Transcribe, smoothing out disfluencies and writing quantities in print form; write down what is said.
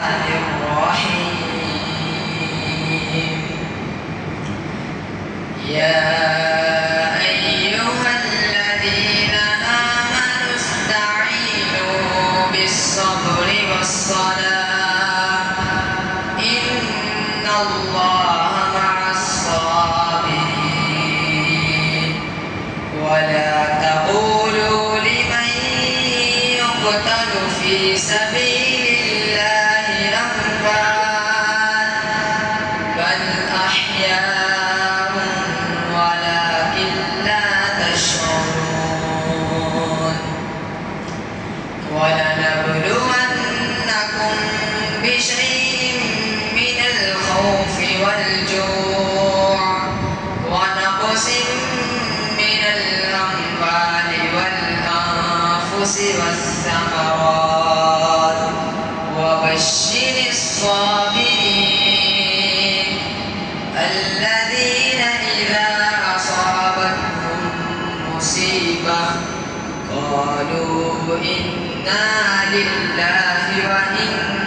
الرحيم. يا أيها الذين آمنوا استعينوا بالصبر والصلاة إن الله مع الصابرين. ولا تقولوا لمن يقتل في سبيل الله أموات بل أحياء ولكن لا تشعرون. ولنبلونكم بشيء من الخوف والجوع ونقص من الأموال والأنفس والثمرات وبشر الصابرين الذين إذا أصابتهم مصيبة قالوا إنا لله وإنا